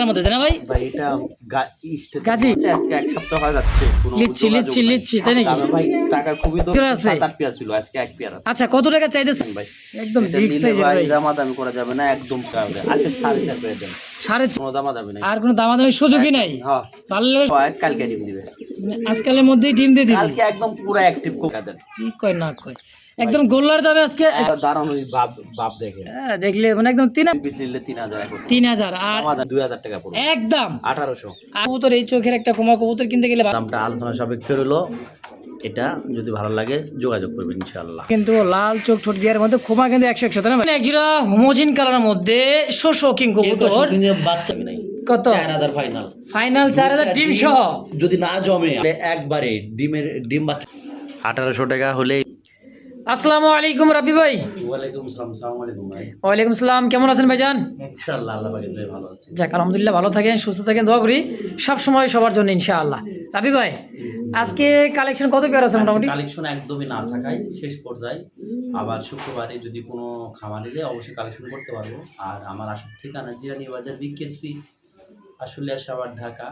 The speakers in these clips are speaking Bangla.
মধ্যে না ভাই ভাই এটা গাজী আজকে এক সপ্তাহ হয়ে যাচ্ছে লিচ্ছি তাই নাকি ভাই টাকা খুবই দরকার আছে 7-8 পেয়ার ছিল আজকে এক পেয়ার আছে। আচ্ছা কত টাকা চাইতেছেন ভাই একদম বিগ সাইজের ভাই ভাই দামাদামি করা যাবে না একদম কাউরে আচ্ছা 4.5 পেয়ার দেন 4.5 কোনো দামাদামি নাই আর কোনো দামাদামি সুযোগই নাই। হ্যাঁ পারলে কালকে ডিম দিবে আজকালের মধ্যেই টিম দিয়ে দিবে কালকে একদম পুরো অ্যাক্টিভ করে দেন কি কয় না কয় একদম গোল্লার দামে আজকে দাঁড়ানোর বাপ দেখে দেখলে মানে একদম 3000 এখন 3000 আর আমাদের 2000 টাকা পড়বে একদম 1800 কবুতর এই চোখের একটা কুমা কবুতর কিনতে গেলে দামটা আলোচনা সাপেক্ষে হলো। এটা যদি ভালো লাগে যোগাযোগ করবেন ইনশাআল্লাহ। কিন্তু লাল চোখ ঠোঁট গিয়ার মধ্যে খোমা কিন্তু 100 তাই না একজোড়া হোমোজিন কালারের মধ্যে শোকিং কবুতর বাচ্চা নাই কত 4000 ফাইনাল 4000 ডিম সহ যদি না জমে একবারে ডিম বাচ্চা 1800 টাকা হলে। আসসালামু আলাইকুম রাবি ভাই। ওয়ালাইকুম আসসালাম। আসসালামু আলাইকুম ভাই। ওয়ালাইকুম আসসালাম, কেমন আছেন ভাইজান? ইনশাআল্লাহ আল্লাহ পাকের দয়ায় ভালো আছি। যাক আলহামদুলিল্লাহ, ভালো থাকেন সুস্থ থাকেন দোয়া করি সব সময় সবার জন্য ইনশাআল্লাহ। রাবি ভাই আজকে কালেকশন কত পেয়ার আছে মোটামুটি? কালেকশন একদমই না থাকায় শেষ পর্যায়ে আবার শুক্রবারে যদি কোনো খামারে যায় অবশ্যই কালেকশন করতে পারবো। আর আমার আসার ঠিকানা জিরানী বাজার বিকেএসপি আসলে আবার ঢাকা।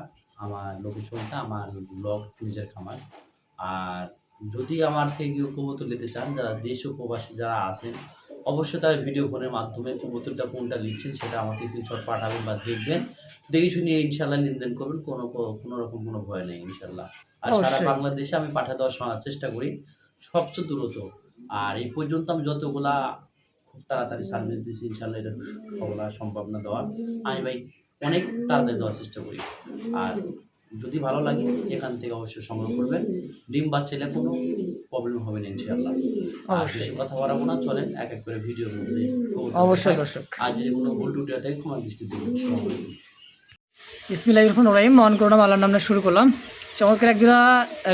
আমার লোকেশনটা আমার ব্লগ নিজের খামার। আর যদি আমার থেকে কেউ কবুতর নিতে চান, যারা দেশ ও প্রবাসী যারা আছেন অবশ্যই তারা ভিডিও ফোনের মাধ্যমে কবুতরটা কোনটা লিখছেন সেটা আমাকে স্ক্রিনশট পাঠাবেন বা দেখবেন, দেখে শুনে ইনশাল্লাহ লেনদেন করবেন। কোনো রকম কোনো ভয় নেই ইনশাল্লাহ। আর সারা বাংলাদেশে আমি পাঠা দেওয়ার চেষ্টা করি সবচেয়ে দ্রুত। আর এই পর্যন্ত আমি যতগুলা খুব তাড়াতাড়ি সার্ভিস দিচ্ছি ইনশাল্লাহ, এটা সবগুলা সম্ভব না দেওয়া। আমি ভাই অনেক তাড়াতাড়ি দেওয়ার চেষ্টা করি। আর যদি ভালো লাগে এখান থেকে অবশ্যই সংগ্রহ করবেন। ডিম বাচ্চালে কোনো প্রবলেম হবে না ইনশাআল্লাহ। আর বেশি কথা বাড়াবো না, চলেন এক এক করে ভিডিওর মধ্যে অবশ্যই দর্শক আর যদি কোনো ভুল টুটি থাকে ক্ষমা দৃষ্টি দিবেন। বিসমিল্লাহির রহমানির রহিম। মন করুন আল্লাহর নামে শুরু করলাম। চমৎকার একজোড়া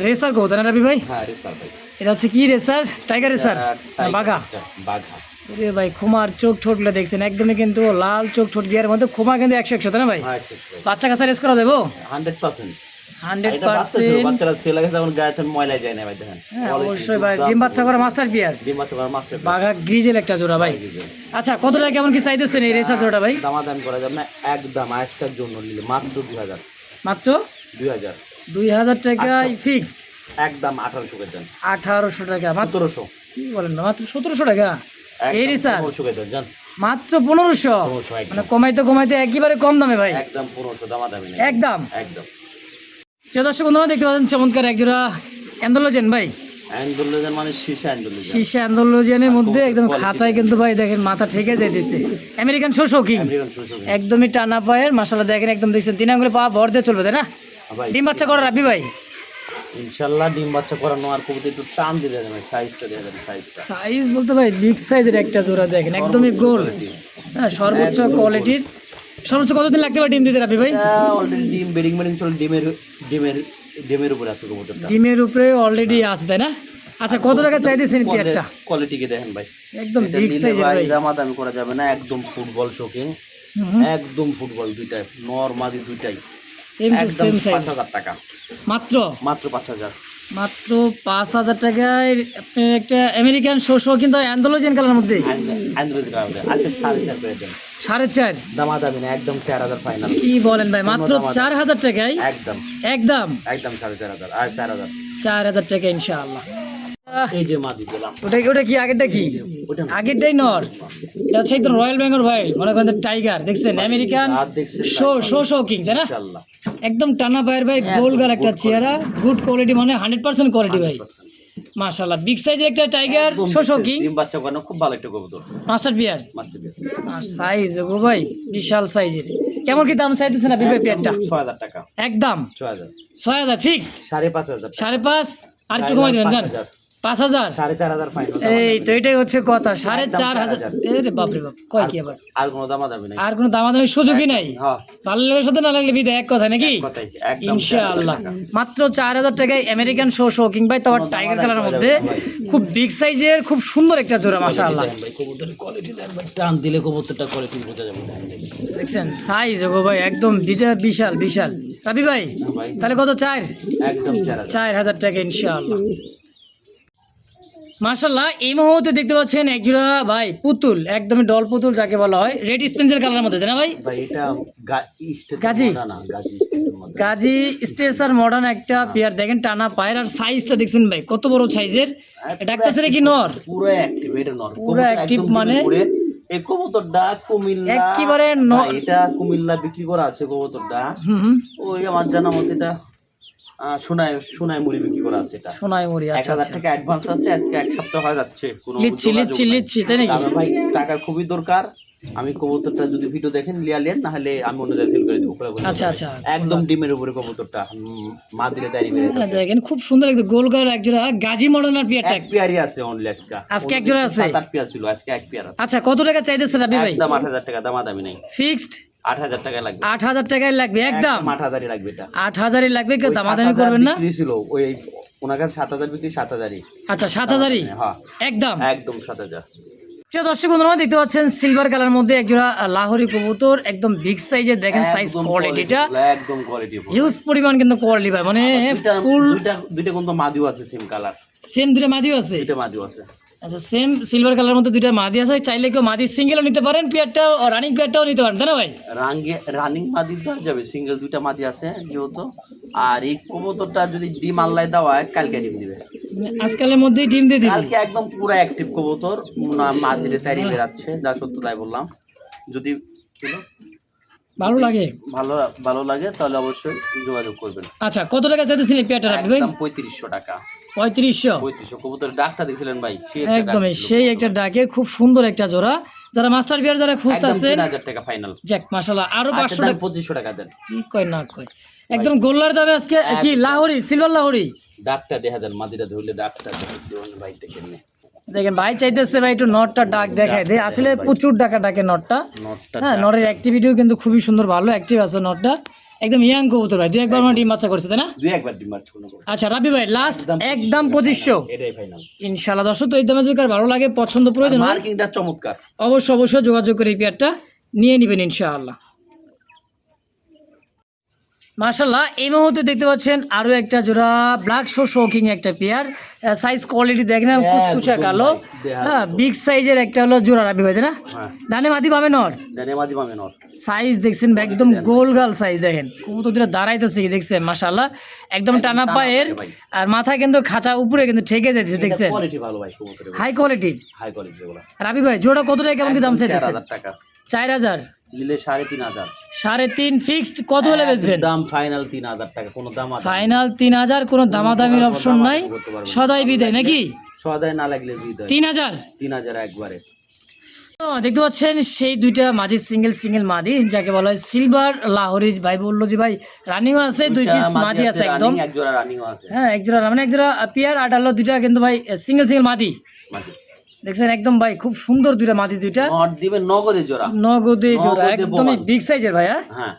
রেসার কবুতর না রাবি ভাই? হ্যাঁ রেসার ভাই। এটা হচ্ছে কি রেসার? Tiger racer? বাঘা? বাঘা। রে ভাই খোমার চোখ ঠোঁটগুলো দেখছেন একদমই কিন্তু লাল চোখ ঠোঁট গিয়ার মধ্যে খোমা কিন্তু 100 তাই না ভাই? বাচ্চা কাছে রেস করা দেবো 100%। 100% বাচ্চারা ছেলে গেছে এখন গায়ে ময়লা যায় না ভাই, দেখেন অবশ্যই ভাই। ডিম বাচ্চা করা মাস্টার পিয়ার, ডিম বাচ্চা করা মাস্টার বাঘা গ্রিজেল একটা জোড়া ভাই। আচ্ছা কত টাকা কেমন কি চাইতেছেন এই রেসার জোড়া ভাই? দামাদাম করা যাবে না, একদম আজকের জন্য নিলে মাত্র 2000। মাত্র 2000 টাকায় ফিক্সড। একদম 1800 করে দেন। 1800 টাকা? 1700। কি বলেন না, মাত্র 1700 টাকা এই রেসার? মাত্র 1500? মানে কমাইতে একেবারে কম দামে ভাই, একদম 1500 দামাদামি নেই একদম। দর্শক বন্ধুরা দেখতে পাচ্ছেন চমৎকার একজোড়া অ্যান্ডোলোজেন ভাই। অ্যান্ডোলোজেন মানে শীশা অ্যান্ডোলোজেনের মধ্যে একদম খাঁচায় কিন্তু ভাই দেখেন মাথা ঠেকে যাইতেছে। আমেরিকান শোকিং একদমই টানা পায়ের মাশাআল্লাহ দেখেন একদম দেখছেন 3 আঙ্গুলে পা ভর দিয়ে চলবে তাই না? ডিম বাচ্চা করা রাবি ভাই ইনশাআল্লাহ ডিম বাচ্চা করানো। আর কবুতর একটু টান দিয়ে দেবেন, সাইজটা দিয়ে দেবেন। সাইজ বলতে ভাই বিগ সাইজের একটা জোড়া দেখেন একদমই গোল। হ্যাঁ সর্বোচ্চ কোয়ালিটির। সর্বোচ্চ কতদিন লাগতে পারে ডিম দিতে রাবি ভাই? অলরেডি ডিম বেডিং চলে, ডিমের উপরে আছে কবুতরটা। ডিমের উপরে অলরেডি আছে তাই না? আচ্ছা কত টাকা চাইতেছেন পেয়ারটা? কোয়ালিটিকে দেখেন ভাই, একদম বিগ সাইজের ভাই। দামাদামি করা যাবে না, একদম ফুটবল শোকিং, একদম ফুটবল দুইটাই নর মাদি দুইটাই সেম টু সেম সাইজ। 5000 টাকা মাত্র 5000। মাত্র 5000 টাকায় আপনি একটা আমেরিকান শো কিন্তু অ্যান্ডোলোজিয়ান কালারের মধ্যে। আচ্ছা 4.5 করে দেন। 4.5 দামাদামি না, একদম 4000 ফাইনাল। কি বলেন ভাই, মাত্র 4000 টাকায়? একদম 4500 আর 4000 টাকা ইনশাআল্লাহ। এই যে মাদি দিলাম। ওটা কি আগেরটা? কি আগেরটাই নর? এটা হচ্ছে একদম রয়্যাল বেঙ্গল ভাই, মনে করেন টাইগার দেখছেন আমেরিকান শোকিং তাই না? একদম টানা পায়ের ভাই, গোলগাল একটা চেহারা, গুড কোয়ালিটি মানে 100% কোয়ালিটি ভাই মাশাআল্লাহ। বিগ সাইজের একটা টাইগার শোকিং, ডিম বাচ্চা করানো খুব ভালো একটা কবুতর, মাস্টার পিয়ার। আর সাইজ গো ভাই বিশাল সাইজের। কেমন কি দাম চাইতেছেন আপনি ভাই পেয়ারটা? 6000 টাকা একদম। 6000 ফিক্সড। 5500 5.5 আর একটু কমাই দেবেন জান? 5000 4500 ফাইনাল। এই তো এটাই হচ্ছে কথা, 4500। আরে বাপ রে বাপ, কয় কি আবার? আর কোনো দামাদামি নাই, আর কোনো দামাদামি সুযোগই নাই। ভালো লাগলে সাথে না লাগলে বিদায়, এক কথা নাকি? ইনশাআল্লাহ মাত্র 4000 টাকায় আমেরিকান শোকিং ভাই, তো টাইগার কালারের মধ্যে খুব বিগ সাইজের, খুব সুন্দর একটা জোড়া মাশাআল্লাহ। ভাই কবুতরের কোয়ালিটি দেন ভাই, টান দিলে কবুতরটা কোয়ালিটি বোঝা যাবে। দেখছেন সাইজ গো ভাই একদম বিশাল। রাবি ভাই তাহলে কত চাই? একদম 4000 টাকা ইনশাআল্লাহ। মাশাআল্লাহ এই মুহূর্তে দেখতে পাচ্ছেন একজোড়া ভাই পুতুল, একদমই ডল পুতুল যাকে বলা হয়, রেড স্পেন্সের কালারের মধ্যে, তাই না ভাই? ভাই এটা গাজী গাজী গাজী স্টেসার মডার্ন একটা পেয়ার দেখেন, টানা পায়ের আর সাইজটা দেখছেন ভাই কত বড় সাইজের। ডাকতেছে কি নর? পুরো অ্যাক্টিভ, এটা নর পুরো অ্যাক্টিভ মানে এই কবুতরটা কুমিল্লা একেবারে এটা কুমিল্লা বিক্রি করা আছে কবুতরটা। ওই আমার জানা মতে এটা সোনাই মুড়ি বিক্রি করা আছে, এটা সোনাই মুড়ি। আচ্ছা 1000 টাকা অ্যাডভান্স আছে, আজকে এক সপ্তাহ হয়ে যাচ্ছে। কোনো লিচ্ছি তাই নাকি? ভাই টাকার খুবই দরকার, আমি কবুতরটা যদি ভিডিও দেখেন লিয়ালেন, না হলে আমি অন্য জায়গায় সেল করে দেবো। আচ্ছা একদম ডিমের উপরে কবুতরটা, মা দিলে তাই বেড়ে যাচ্ছে। দেখেন খুব সুন্দর একটা গোল কালার একজোড়া গাজী মডার্নার পেয়ারটা, এক পেয়ারই আছে অনলি আজকে এক জোড়া আছে, 7-8 পেয়ার ছিল, আজকে এক পেয়ার আছে। আচ্ছা কত টাকা চাইতেছে রাবি ভাই? একদম 8000 টাকা, দামাদামি নাই, ফিক্সড 8000 টাকা লাগবে। 8000 টাকায় লাগবে একদম? 8000ই লাগবে, এটা 8000ই লাগবে, কেউ দামাদামি করবেন না? বিক্রি ছিল ওই ওনার কাছে 7000 বিক্রি, 7000ই। আচ্ছা 7000ই হ্যাঁ একদম 7000। দর্শক বন্ধুরা দেখতে পাচ্ছেন সিলভার কালার মধ্যে একজোড়া লাহোরি কবুতর, একদম বিগ সাইজের, দেখেন সাইজ কোয়ালিটিটা একদম কোয়ালিটি হিউজ পরিমাণ কিন্তু কোয়ালিটি ভাই, মানে ফুল দুইটা কিন্তু মাদিও আছে, সেম কালার, সেম দুটো মাদিও আছে। দুইটা মাদিও আছে, আচ্ছা সেম সিলভার কালার মধ্যে দুইটা মাদি আছে, চাইলে কেউ মাদি সিঙ্গেলও নিতে পারেন, পেয়ারটা রানিং পেয়ারটাও নিতে পারেন, তাই না ভাই? রানিং মাদি তো যাবে, সিঙ্গেল দুইটা মাদি আছে যেহেতু। আর এই কবুতরটা যদি ডিম আল্লাহ দেওয়া হয়, কালকে ডিম দিবে, আজকালের মধ্যেই ডিম দিয়ে দিবে কালকে, একদম পুরো অ্যাক্টিভ কবুতর, মাদিরে তারি বেরাচ্ছে, যা সত্য তাই বললাম। যদি ভালো লাগে ভালো লাগে তাহলে অবশ্যই যোগাযোগ করবেন। আচ্ছা কত টাকা চাইতেছিলেন পেয়ারটা রাখবে ভাই? 3500 টাকা। 3500 কবুতরের ডাকটা দেখছিলেন ভাই, একদমই সেই একটা ডাকের খুব সুন্দর একটা জোড়া, যারা মাস্টার বিয়ার যারা খুঁজতেছেন 3000 টাকা ফাইনাল। যাক মাশাআল্লাহ, আরো 500 টাকা 2500 টাকা দেন, কি কয় না কয়, একদম গোল্লার দামে আজকে কি লাহোরি সিলভার লাহোরি। ডাকটা দেখা দেন, মাদিটা ধরলে ডাকটা দেখুন ভাই, দেখেন ভাই চাইতেছে ভাই একটু নটটা ডাক দেখায় দে, আসলে প্রচুর ডাকে নটটা। হ্যাঁ নটের অ্যাক্টিভিটিও কিন্তু খুবই সুন্দর, ভালো অ্যাক্টিভ আছে নটটা, একদম ইয়াং কবুতর ভাই, দুই একবার ডিম বাচ্চা করছে তাই না? দুই একবার ডিম বাচ্চা করছে। আচ্ছা রাবি ভাই লাস্ট একদম 2500, এটাই ফাইনাল ইনশাআল্লাহ। দর্শক তো এই দামে যদি কার ভালো লাগে, পছন্দ প্রয়োজন হয়, মার্কিংটা চমৎকার, অবশ্যই যোগাযোগ করে এই পেয়ারটা নিয়ে নেবেন ইনশাআল্লাহ। মাশাআল্লাহ এই মুহূর্তে দেখতে পাচ্ছেন আরো একটা জোড়া ব্ল্যাক শোকিং একটা পেয়ার, সাইজ কোয়ালিটি দেখেন কুচকুচা কালো, হ্যাঁ বিগ সাইজের একটা হলো জোড়া রাবি ভাই তাই না? ডানে মাদি পাবে নর, সাইজ দেখছেন একদম গোলগাল সাইজ, দেখেন কবুতর দুটো দাঁড়াইতেছে কি দেখছেন, মাশাআল্লাহ একদম টানা পায়ের, আর মাথা কিন্তু খাঁচা উপরে কিন্তু ঠেকে যাইতেছে, দেখছেন হাই কোয়ালিটির। রাবি ভাই জোড়া কত টাকা কেমন কি দাম চাইতেছে? 4000 নিলে 3500, 3.5 ফিক্সড, কত হলে বেচবেন? দাম ফাইনাল 3000 টাকা, কোনো দাম আছে ফাইনাল 3000, কোনো দামাদামির অপশন নাই, সদাই বিদায় নাকি? সদাই না লাগলে বিদায়, 3000 একবারে। তো দেখতে পাচ্ছেন সেই দুইটা মাদি, সিঙ্গেল মাদি যাকে বলা হয় সিলভার লাহোরি। ভাই বললো যে ভাই রানিংও আছে, 2 পিস মাদি আছে একদম, এক জোড়া রানিংও আছে, হ্যাঁ এক জোড়া মানে এক জোড়া পেয়ার, আর হলো দুইটা কিন্তু ভাই সিঙ্গেল মাদি দেখছেন, একদম ভাই খুব সুন্দর দুইটা মাদি, দুইটা নগদে জোড়া একদমই বিগ সাইজের ভাই। হ্যাঁ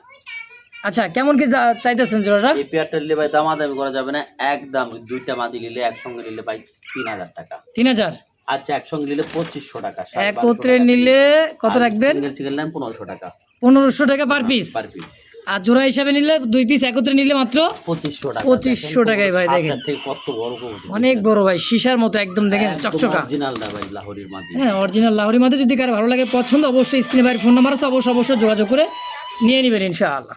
আচ্ছা কেমন কি চাইতেছেন জোড়াটা? এই পেয়ারটা নিলে ভাই দামাদামি করা যাবে না, একদম দুইটা মাদি নিলে একসঙ্গে নিলে ভাই 3000 টাকা। 3000? আচ্ছা একসঙ্গে নিলে 2500 টাকা, একত্রে নিলে কত রাখবেন? সিঙ্গেল নেন 1500 টাকা, 1500 টাকা পার পিস। আর জোড়া হিসাবে নিলে 2 পিস একত্রে নিলে মাত্র 2500 টাকায় ভাই, দেখেন কত বড় কবুতর, অনেক বড় ভাই, শিশার মতো একদম, দেখেন চকচকা অরিজিনাল দা ভাই লাহোরির মাদি। হ্যাঁ অরিজিনাল লাহোরির মাদি, যদি কারো ভালো লাগে পছন্দ অবশ্যই স্ক্রিনে ভাই ফোন নাম্বার আছে, অবশ্যই যোগাযোগ করে নিয়ে নেবেন ইনশাআল্লাহ।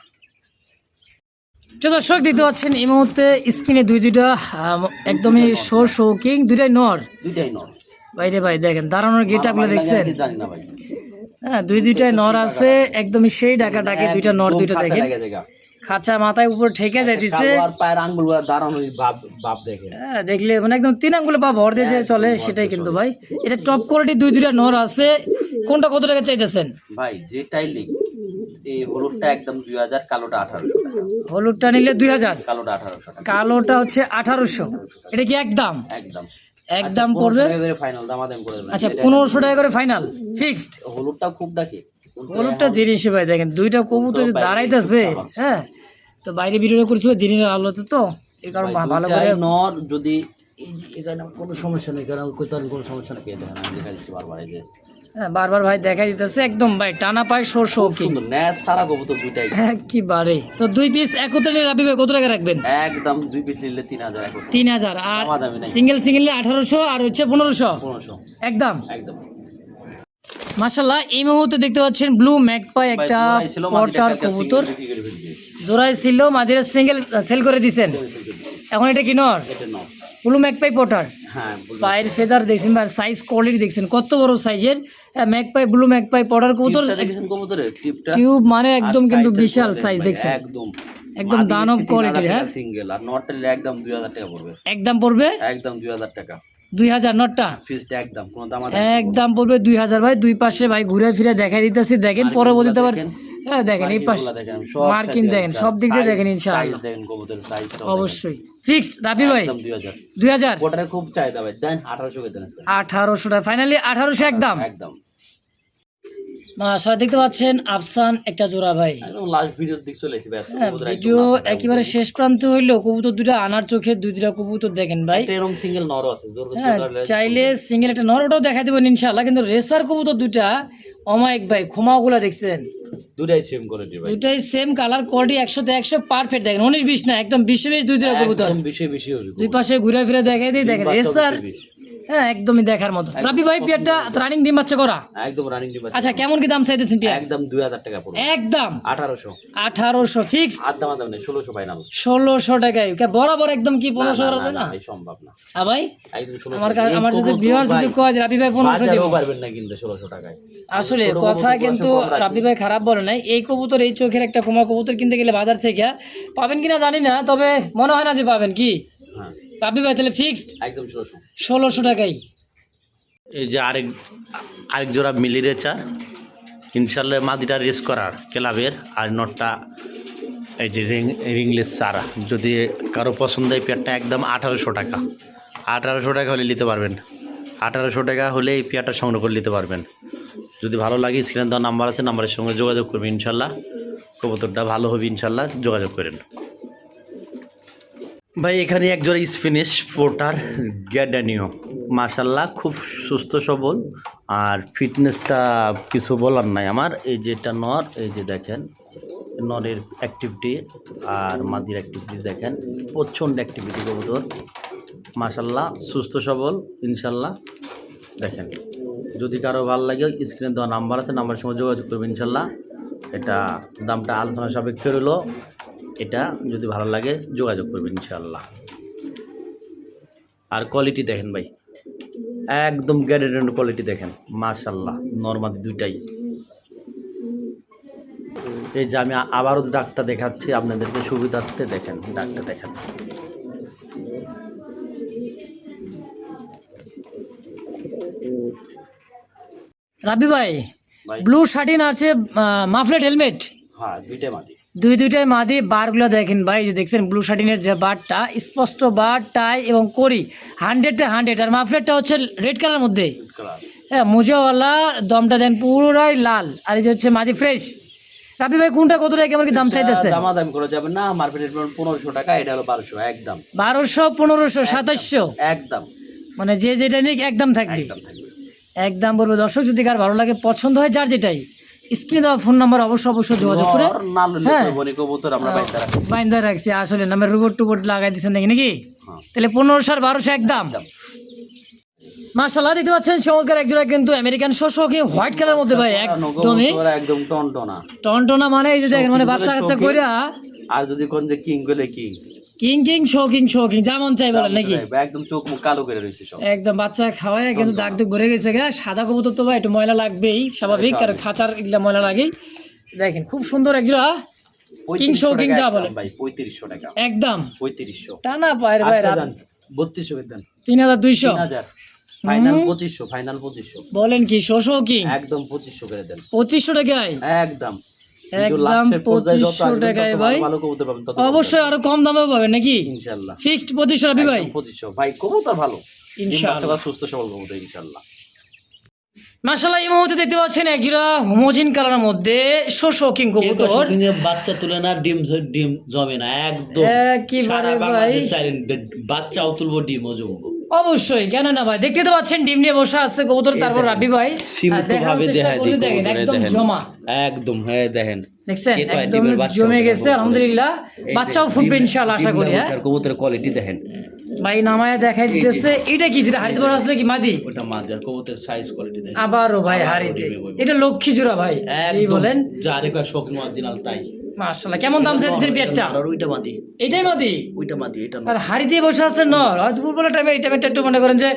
দর্শক দেখতে পাচ্ছেন এই মুহূর্তে স্ক্রিনে দুইটা একদমই শৌকিং, দুইটাই নর বাইরে ভাই, দেখেন দাঁড়ানোর গেটআপগুলো দেখছেন, হ্যাঁ দুইটাই নর আছে, একদমই সেই ডাকে দুইটা নর, দুইটা দেখেন খাঁচা মাথায় উপর ঠেকে যাইতেছে, হ্যাঁ দেখলে মানে একদম 3 আঙ্গুলে পা ভর দিয়ে চলে, সেটাই কিন্তু ভাই এটা টপ কোয়ালিটি, দুইটা নর আছে। কোনটা কত টাকা চাইতেছেন ভাই? যেটাই লিখ, এই হলুদটা একদম 2000, কালোটা 1800 টাকা। হলুদটা নিলে 2000, কালোটা 1800 টাকা। কালোটা হচ্ছে 1800, এটা কি একদম পড়বে? ফাইনাল দামাদাম করে দেবেন। আচ্ছা 1500 টাকা করে ফাইনাল ফিক্সড। হলুদটা খুব ডাকে, হলুদটা জিনিস ভাই, দেখেন দুইটা কবুতর দাঁড়াইতেছে, হ্যাঁ তো বাইরে ভিডিওটা করছিল দিনের আলোতে, তো এই কারণ ভালো করে নর যদি এখানে কোনো সমস্যা নেই, কারণ কোনো সমস্যা নেই, দেখেন আমি দেখা দিচ্ছি বারবার, এই যে হ্যাঁ, বারবার ভাই দেখাই দিতেছে একদম ভাই টানা পায় শো খুব কি সুন্দর ন্যাস সারা কবুতর দুইটাই একেবারে। তো 2 পিস একত্রে নিয়ে রাবি ভাই কত টাকা রাখবেন? একদম 2 পিস নিলে 3000 এখন 3000 আর দামাদামি নাই। সিঙ্গেল 1800 আর হচ্ছে 1500 1500 একদম। একদম মাশাআল্লাহ এই মুহূর্তে দেখতে পাচ্ছেন ব্লু ম্যাগপাই একটা পটার কবুতর জোড়াই ছিল, মাদিরা সিঙ্গেল সেল করে দিছেন, এখন এটা কি নর? এটা নাও ব্লু ম্যাগপাই পটার। হ্যাঁ পায়ের ফেদার দেখছেন বা সাইজ কোয়ালিটি দেখছেন কত বড় সাইজের ম্যাগপাই ব্লু ম্যাগপাই পটার কবুতর। টিপটা দেখেছেন কবুতরের টিপটা টিউব মানে একদম আর কিন্তু সাইডটা বিশাল দেখেন সাইজ ভাই, দেখছেন, একদম একদম দানব কোয়ালিটির। হ্যাঁ সিঙ্গেল আর নটটা নিলে একদম 2000 টাকা পড়বে, একদম পড়বে একদম 2000 টাকা 2000 নটটা ফিক্সড একদম কোনো দাম একদম পড়বে 2000 ভাই। দুই পাশে ভাই ঘুরে ফিরে দেখাই দিতেছি, দেখেন পরবর্তীতে আবার হ্যাঁ দেখেন এই পাশে মার্কিং দেখেন, সব দিক দিয়ে দেখেন ইনশাআল্লাহ দেখেন কবুতরের সাইজটা অবশ্যই ফিক্সড রাবি ভাই একদম 2000 2000 ওটারে খুব চাহিদা ভাই, দেন 1800 কে দেন 1800 টাকা ফাইনালি 1800 একদম। একদম মাশাআল্লাহ দেখতে পাচ্ছেন আফসান একটা জোড়া ভাই, একদম লাস্ট ভিডিওর দিক চলে এসেছে ব্যাস হ্যাঁ ভিডিও একেবারে শেষ প্রান্তে হইলো কবুতর দুটো আনার চোখে দুইটা কবুতর দেখেন ভাই। এরকম সিঙ্গেল নরও আছে জোর হ্যাঁ চাইলে সিঙ্গেল একটা নর ওটাও দেখা দেবেন ইনশাআল্লাহ, কিন্তু রেসার কবুতর দুটা অমায়িক ভাই খোমাগুলা দেখছেন দুটাই সেম কোয়ালিটি ভাই, দুটাই সেম কালার কোয়ালিটি 100 তে 100 পারফেক্ট দেখেন 19 20 না একদম 20 20 দুইটা কবুতর একদম বেশি বেশি হবে দুই পাশে ঘুরে ফিরে দেখাই দিই দেখেন রেসার হ্যাঁ একদমই দেখার মতো। রাবি ভাই পেয়ারটা রানিং ডিম বাচ্চা করা একদম রানিং ডিম আচ্ছা কেমন কি দাম চাইতেছেন পেয়ার? একদম 2000 টাকা পড়বে একদম 1800 ফিক্স আর দাম নেই 1600 ফাইনাল 1600 টাকায় বরাবর একদম কি 1500 করা যায় না ভাই সম্ভব না ভাই একদম 1600 আমার যদি ভিউয়ার যদি কয় যে রাবি ভাই 1500 দিব পারবেন না কিন্তু 1600 টাকায় আসলে কথা কিন্তু রাবি ভাই খারাপ বলে নাই, এই কবুতর এই চোখের একটা কুমা কবুতর কিনতে গেলে বাজার থেকে পাবেন কিনা জানি না, তবে মনে হয় না যে পাবেন কি হ্যাঁ রাবি ভাই তাহলে ফিক্সড একদম 1600 টাকাই। এই যে আরেক জোড়া মিলি রেচার ইনশাল্লাহ মাদিটা রেস করার ক্লাবের আর নটটা এই যে রিংলেস সারা, যদি কারো পছন্দ এই পেয়ারটা একদম 1800 টাকা 1800 টাকা হলে নিতে পারবেন, 1800 টাকা হলে এই পেয়ারটা সংগ্রহ করে নিতে পারবেন। যদি ভালো লাগে স্ক্রিনে দেওয়া নাম্বার আছে, নাম্বারের সঙ্গে যোগাযোগ করবেন ইনশাল্লাহ, কবুতরটা ভালো হবে ইনশাল্লাহ, যোগাযোগ করেন ভাই। এখানে একজোড়া স্পিনিশ পোটার গ্যাডানিও মাশাল্লাহ খুব সুস্থ সবল আর ফিটনেসটা কিছু বলার নাই আমার। এই যে এটা নর, এই যে দেখেন নরের অ্যাক্টিভিটি আর মাদির অ্যাক্টিভিটি দেখেন, প্রচণ্ড অ্যাক্টিভিটি কবুতর মাশাল্লাহ সুস্থ সবল ইনশাল্লাহ দেখেন। যদি কারো ভালো লাগে স্ক্রিনে দেওয়া নাম্বার আছে, নাম্বারের সঙ্গে যোগাযোগ করবেন ইনশাল্লাহ। এটা দামটা আলোচনা সাপেক্ষে রইল, এটা যদি ভালো লাগে যোগাযোগ করবেন ইনশাল্লাহ। আর কোয়ালিটি দেখেন ভাই একদম গ্যারেন্টেড কোয়ালিটি দেখেন মাশাল্লাহ, নরমাদি দুইটাই। এই যে আমি আবারও ডাকটা দেখাচ্ছি আপনাদেরকে সুবিধার্থে, দেখেন ডাকটা দেখেন রাবি ভাই ব্লু শার্টিন আছে মাফলেট হেলমেট হ্যাঁ দুইটাই মাদি দুইটাই মাদি, বারগুলো দেখেন ভাই যে দেখছেন ব্লু শার্টিনের যে বারটা স্পষ্ট বার টাই এবং করি 100 আর মাফলেটটা হচ্ছে রেড কালার মধ্যে, হ্যাঁ মোজাওয়ালা দমটা দেন পুরোটাই লাল, আর এই যে হচ্ছে মাদি ফ্রেশ। রাবি ভাই কোনটা কত টাকা কেমন কি দাম চাইতেছে? দামাদামি করা যাবে না, মার্কেটের 1500 টাকা, এটা হলো 1200 একদম 1200 1500 2700 একদম, মানে যে যেটা নিক একদম থাকবে একদম থাকবে একদম বলবো। দর্শক যদি কার ভালো লাগে পছন্দ হয় যার যেটাই স্ক্রিনে দেওয়া ফোন নাম্বার অবশ্যই যোগাযোগ করে হ্যাঁ বাইন্দা রাখছি, আসলে নামের রোবট টুবট লাগাই দিচ্ছেন নাকি নাকি তাহলে 1500 আর 1200 একদম। মাশাআল্লাহ দেখতে পাচ্ছেন চমৎকার একজোড়া কিন্তু আমেরিকান শোষক হোয়াইট কালার মধ্যে ভাই একদমই একদম টনটনা টনটনা, মানে এই যে দেখেন মানে বাচ্চা কাচ্চা কইরা, আর যদি কোন যে কিং গলে কিং কিং যেমন চাই বলেন নাকি একদম চোখ মুখ কালো করে রয়েছে সব, একদম বাচ্চা খাওয়ায় কিন্তু দাগ দুগ ভরে গেছে গা। সাদা কবুতর তো ভাই একটু ময়লা লাগবেই স্বাভাবিক, কারণ খাঁচার এগুলা ময়লা লাগেই। দেখেন খুব সুন্দর একজোড়া কিং যা বলেন ভাই 3500 টাকা একদম 3500 টানা পায়ের ভাই 3200 দেন 3200 3000 ফাইনাল 2500 ফাইনাল 2500 বলেন কি শোষো কিং একদম 2500 করে দেন 2500 টাকায় একদম 2500 টাকায় ভাই, অবশ্যই আরো কম দামেও পাবেন নাকি ইনশাআল্লাহ ফিক্সড 2500 রাবি ভাই 2500 ভাই কবুতর ভালো ইনশাআল্লাহ সুস্থ সবল কবুতর ইনশাআল্লাহ। মাশাআল্লাহ এই মুহূর্তে দেখতে পাচ্ছেন একজোড়া হোমোজিন কালারের মধ্যে শোষো কিং কবুতর, বাচ্চা তুলে না ডিম জমে না একদম একেবারে ভাই বাচ্চাও তুলবো ডিমও জমবো অবশ্যই, কেন না ভাই, দেখতে তো পাচ্ছেন ডিম নিয়ে বসে আছে কবুতর। তারপর রাব্বি ভাই সীমিত দেখানোর ভাবে চেষ্টা দেখায় করলে দিই দেখেন কবুতরে, একদম দেখেন জমা, একদম, হ্যাঁ দেখেন দেখছেন কে কয় একদম ডিমের বাচ্চা জমে হবে গেছে কবুতরে। আলহামদুলিল্লাহ। এই যে বাচ্চাও ফুটবে ইনশাআল্লাহ আশা ডিম করি। ব্যবসার কবুতরের কোয়ালিটি দেখেন ভাই নামায় দেখাই দিতেছে, এটা কি যেটা হাড়িতে বড় আসলে কি মাদি? ওটা মাদার কবুতরের সাইজ কোয়ালিটি দেখেন আবারও ভাই আবারও হাড়িতে, ডিমে বইবো। এটা লক্ষ্মী জোড়া ভাই, যেই একদম বলেন। যারে কয় শৌখিন অরিজিনাল তাই। মাশাআল্লাহ, কেমন দাম চাইছেন পেটটা? আর ওইটা মাদি, এটাই মাদি, ওইটা মাদি, এটা আর হাড়িতে বসে আছে নর। হয়তো দুপুরবেলা টাইমে এই টাইমটা একটু মনে করেন যে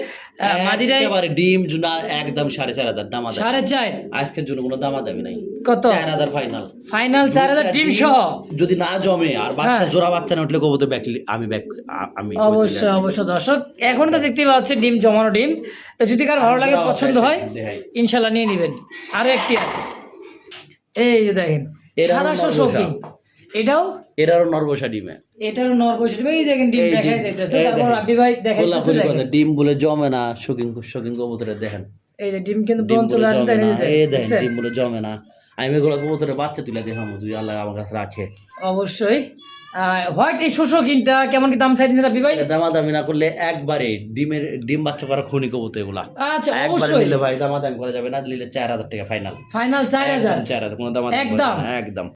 মাদিটাই একেবারে ডিম জুনা একদম 4,500 দাম আদা। 4.5 আজকের জন্য কোনো দাম দামি নাই, কত? 4,000 ফাইনাল। ফাইনাল 4,000 ডিম সহ। যদি না জমে আর বাচ্চা হ্যাঁ। জোড়া বাচ্চা না উঠলে কবুতর আমি অবশ্যই অবশ্যই দর্শক, এখন তো দেখতেই পাচ্ছেন ডিম জমানো ডিম। তো যদি কার ভালো লাগে পছন্দ হয় ইনশাল্লাহ নিয়ে নেবেন। আরো একটি আছে, এই যে দেখেন এটারও সাদাশো নরবসা। শৌখিন, এটাও এটারও নরবসা ডিমে, এটারও নর বসে এই দেখেন ডিম এই দেখাই ডিম, যাইতেছে। এই তারপর দেখেন। রাব্বি ভাই দেখাইতেছে, কোলাকুলি দেখেন কথা, ডিম বলে জমে না, শৌখিন শৌখিন কবুতরের দেখেন এই যে ডিম কিন্তু ডিম ব্রন চলে বলে আসছে, জমে না, দেখেন এই দেখেন দেখছেন? ডিম বলে জমে না। আমি এগুলো কবুতরের বাচ্চা তুলে দেখাবো, তুই আল্লাহ আমার কাছে রাখে। অবশ্যই। হোয়াইট এই শোষকিনটা কেমন কি দাম চাইছেন রাব্বি ভাই? দামাদামি না করলে একবারে ডিম বাচ্চা করা খুনি কবুতর এগুলা আচ্ছা একবারে অবশ্যই, নিলে ভাই দামাদামি করা যাবে না, নিলে 4,000 টাকা ফাইনাল, ফাইনাল 4,000 4,000 কোনো দামাদামি একদম। একদম।